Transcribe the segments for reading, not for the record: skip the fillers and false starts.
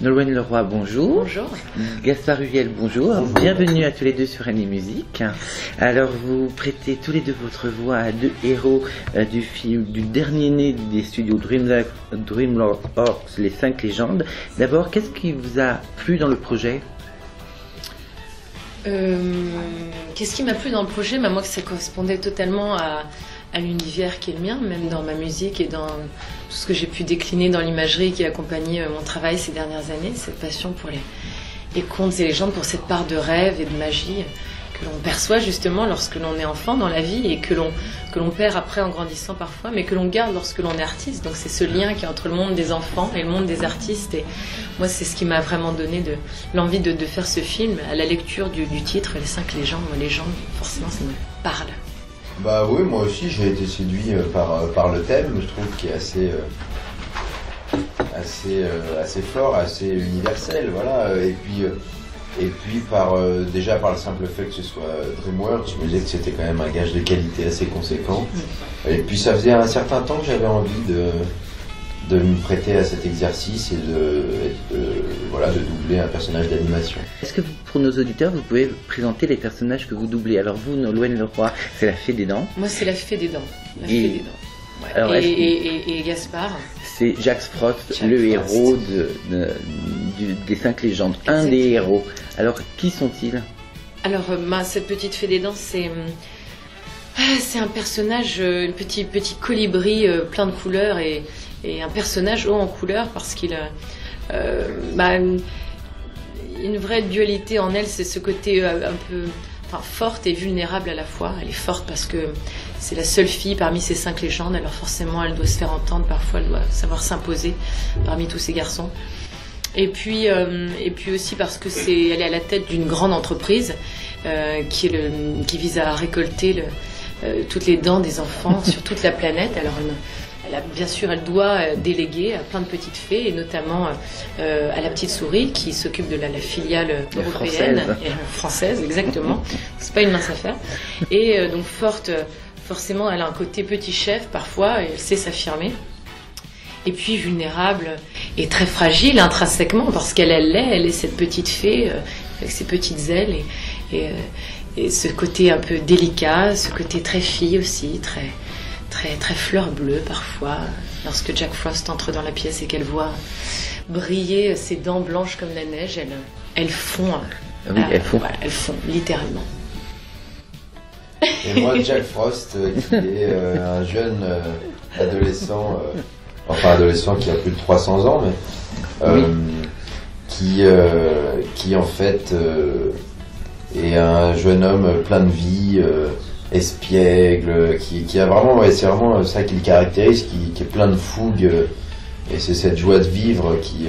Nolwenn Leroy, bonjour. Bonjour. Gaspard Huviel, bonjour. Bienvenue à tous les deux sur Annie Musique. Alors, vous prêtez tous les deux votre voix à deux héros du dernier né des studios DreamWorks, les 5 légendes. D'abord, qu'est-ce qui vous a plu dans le projet ? Qu'est-ce qui m'a plu dans le projet ? Moi, que ça correspondait totalement à l'univers qui est le mien, même dans ma musique et dans tout ce que j'ai pu décliner dans l'imagerie qui a accompagné mon travail ces dernières années, cette passion pour les contes et légendes, pour cette part de rêve et de magie que l'on perçoit justement lorsque l'on est enfant dans la vie et que l'on perd après en grandissant parfois, mais que l'on garde lorsque l'on est artiste. Donc c'est ce lien qui est entre le monde des enfants et le monde des artistes. Et moi, c'est ce qui m'a vraiment donné l'envie de faire ce film. À la lecture du titre, Les 5 légendes, forcément ça me parle. Bah oui, moi aussi j'ai été séduit par le thème, je trouve, qui est assez fort, assez universel, voilà. Et puis déjà par le simple fait que ce soit DreamWorks, je me disais que c'était quand même un gage de qualité assez conséquent. Et puis ça faisait un certain temps que j'avais envie de me prêter à cet exercice et de doubler un personnage d'animation. Est-ce que pour nos auditeurs, vous pouvez présenter les personnages que vous doublez ? Alors vous, Nolwenn Leroy, c'est la Fée des Dents. Moi, c'est la Fée des Dents. Fée des Dents. Ouais. Alors, et Gaspard. C'est Jack Frost, le héros des 5 légendes, un des héros. Alors, qui sont-ils ? Alors, cette petite Fée des Dents, c'est un personnage, petit colibri plein de couleurs et un personnage haut en couleurs parce qu'il a une vraie dualité en elle, c'est ce côté un peu forte et vulnérable à la fois. Elle est forte parce que c'est la seule fille parmi ces 5 légendes, alors forcément elle doit se faire entendre, parfois elle doit savoir s'imposer parmi tous ces garçons. Et puis aussi parce que elle est à la tête d'une grande entreprise qui vise à récolter toutes les dents des enfants sur toute la planète. Alors bien sûr, elle doit déléguer à plein de petites fées, et notamment à la petite souris qui s'occupe de la filiale européenne et française, exactement. C'est pas une mince affaire. Et donc forcément, elle a un côté petit chef parfois, et elle sait s'affirmer. Et puis vulnérable et très fragile intrinsèquement, parce qu'elle est cette petite fée avec ses petites ailes et ce côté un peu délicat, ce côté très fille aussi, très fleur bleue parfois, lorsque Jack Frost entre dans la pièce et qu'elle voit briller ses dents blanches comme la neige, elles fond. Oui, elles font. Voilà, elles font, littéralement. Et moi, Jack Frost, qui est un jeune adolescent, adolescent qui a plus de 300 ans, mais qui en fait est un jeune homme plein de vie, espiègle, qui a vraiment, c'est vraiment ça qui le caractérise, qui est plein de fougue, et c'est cette joie de vivre qui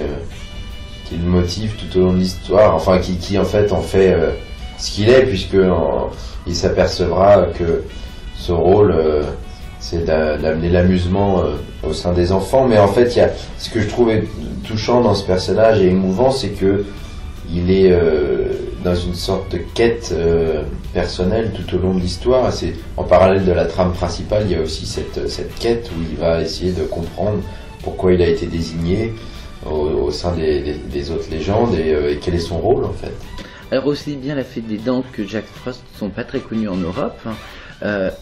le motive tout au long de l'histoire, enfin qui en fait ce qu'il est, puisque il s'apercevra que ce rôle c'est d'amener l'amusement au sein des enfants. Mais en fait, ce que je trouvais touchant dans ce personnage et émouvant, c'est que il est dans une sorte de quête personnelle tout au long de l'histoire. C'est en parallèle de la trame principale, il y a aussi cette quête où il va essayer de comprendre pourquoi il a été désigné au sein des autres légendes et quel est son rôle en fait. Alors aussi bien la Fée des Dents que Jack Frost ne sont pas très connus en Europe.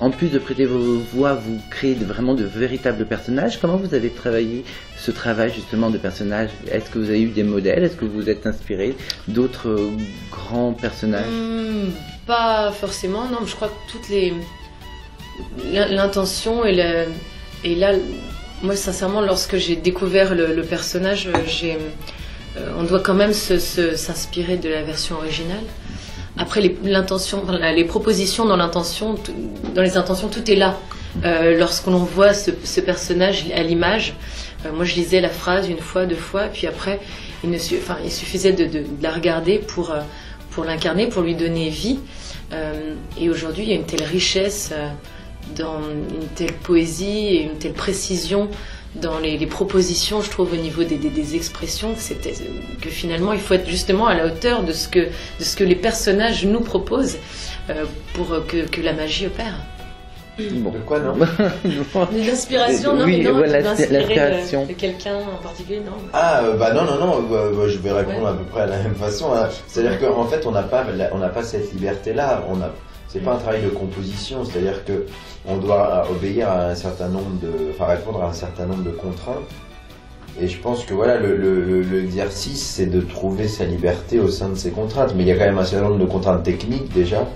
En plus de prêter vos voix, vous créez vraiment de véritables personnages. Comment vous avez travaillé ce travail justement de personnages ? Est-ce que vous avez eu des modèles ? Est-ce que vous êtes inspiré d'autres grands personnages ? Pas forcément, non. Je crois que l'intention et là, moi sincèrement, lorsque j'ai découvert le personnage, on doit quand même s'inspirer de la version originale. Après, les propositions dans les intentions, tout est là. Lorsqu'on voit ce personnage à l'image, moi je lisais la phrase une fois, 2 fois, puis après, il suffisait de la regarder pour l'incarner, pour lui donner vie. Et aujourd'hui, il y a une telle richesse dans une telle poésie et une telle précision dans les propositions, je trouve, au niveau des expressions, que finalement il faut être justement à la hauteur de ce que les personnages nous proposent pour que la magie opère. Bon. De quoi, non? Mais l'inspiration, non, Oui, mais non, voilà, d'inspirer l'inspiration. de quelqu'un en particulier, non. Non, je vais répondre à peu près à la même façon, hein. C'est-à-dire qu'en fait, on n'a pas cette liberté-là. C'est pas un travail de composition, c'est-à-dire que on doit obéir à un certain nombre répondre à un certain nombre de contraintes. Et je pense que voilà, l'exercice, c'est de trouver sa liberté au sein de ces contraintes. Mais il y a quand même un certain nombre de contraintes techniques déjà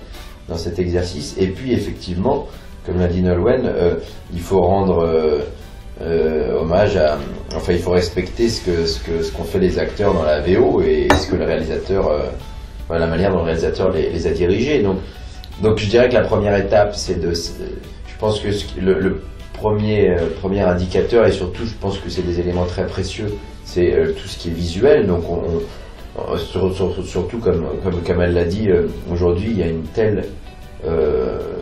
dans cet exercice. Et puis effectivement, comme l'a dit Nolwenn, il faut rendre hommage il faut respecter ce qu'ont fait les acteurs dans la VO et ce que le réalisateur, la manière dont le réalisateur les a dirigés. Donc je dirais que la première étape, je pense que le premier indicateur, et surtout je pense que c'est des éléments très précieux, c'est tout ce qui est visuel. Donc surtout comme elle l'a dit, aujourd'hui il y a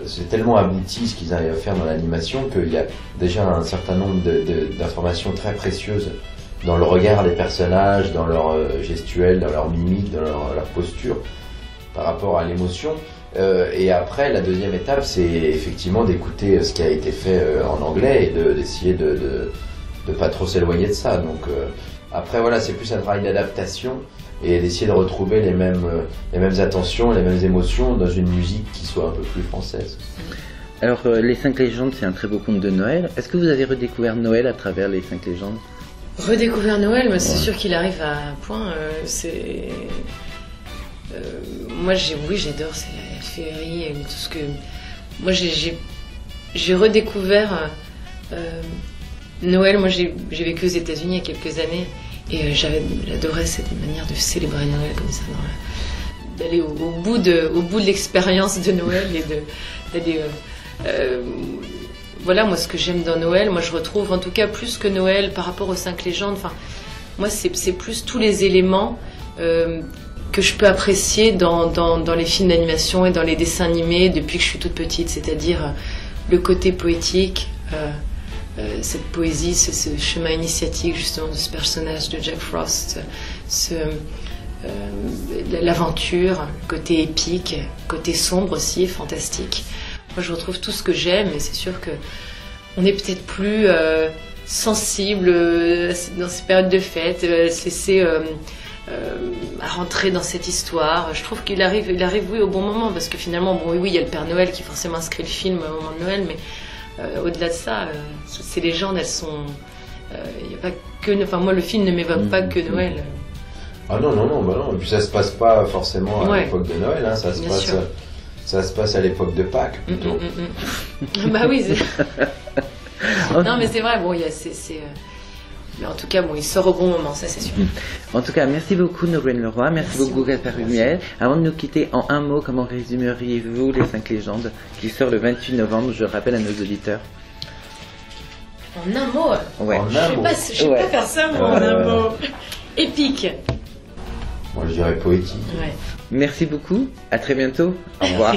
c'est tellement abouti ce qu'ils arrivent à faire dans l'animation qu'il y a déjà un certain nombre d'informations très précieuses dans le regard des personnages, dans leur gestuelle, dans leur mimique, dans leur posture par rapport à l'émotion. Et après, la deuxième étape, c'est effectivement d'écouter ce qui a été fait en anglais et d'essayer de pas trop s'éloigner de ça. Donc après, voilà, c'est plus un travail d'adaptation et d'essayer de retrouver les mêmes attentions, les mêmes émotions dans une musique qui soit un peu plus française. Alors, Les 5 légendes, c'est un très beau conte de Noël. Est-ce que vous avez redécouvert Noël à travers Les 5 légendes? Redécouvert Noël, mais c'est sûr qu'il arrive à un point. Moi, j'adore, c'est la féerie et tout ce que. Moi, j'ai redécouvert Noël. Moi, j'ai vécu aux États-Unis il y a quelques années et j'adorais cette manière de célébrer Noël comme ça, d'aller au bout de l'expérience de Noël et d'aller. Voilà, moi, ce que j'aime dans Noël, moi, je retrouve en tout cas plus que Noël par rapport aux 5 légendes. Enfin, moi, c'est plus tous les éléments. Que je peux apprécier dans les films d'animation et dans les dessins animés depuis que je suis toute petite, c'est-à-dire le côté poétique, cette poésie, ce chemin initiatique justement de ce personnage de Jack Frost, l'aventure, le côté épique, le côté sombre aussi, fantastique. Moi je retrouve tout ce que j'aime et c'est sûr que on est peut-être plus sensible dans ces périodes de fête, à rentrer dans cette histoire. Je trouve qu'il arrive oui au bon moment parce que finalement il y a le Père Noël qui forcément inscrit le film au moment de Noël, mais au-delà de ça, ces légendes elles sont y a pas que moi le film ne m'évoque pas que Noël. Ah non, et puis ça se passe pas forcément à l'époque de Noël, hein, ça se passe à l'époque de Pâques plutôt. Bah oui. Non mais c'est vrai, mais en tout cas, il sort au bon moment, ça c'est sûr. En tout cas, merci beaucoup Nolwenn Leroy, merci beaucoup Gaspard Humiel. Avant de nous quitter, en un mot, comment résumeriez-vous Les 5 légendes qui sort le 28 novembre, je rappelle à nos auditeurs? En un mot? Ouais. Je sais pas faire ça, moi, en un mot. Épique. Moi je dirais poétique. Ouais. Merci beaucoup, à très bientôt, au revoir.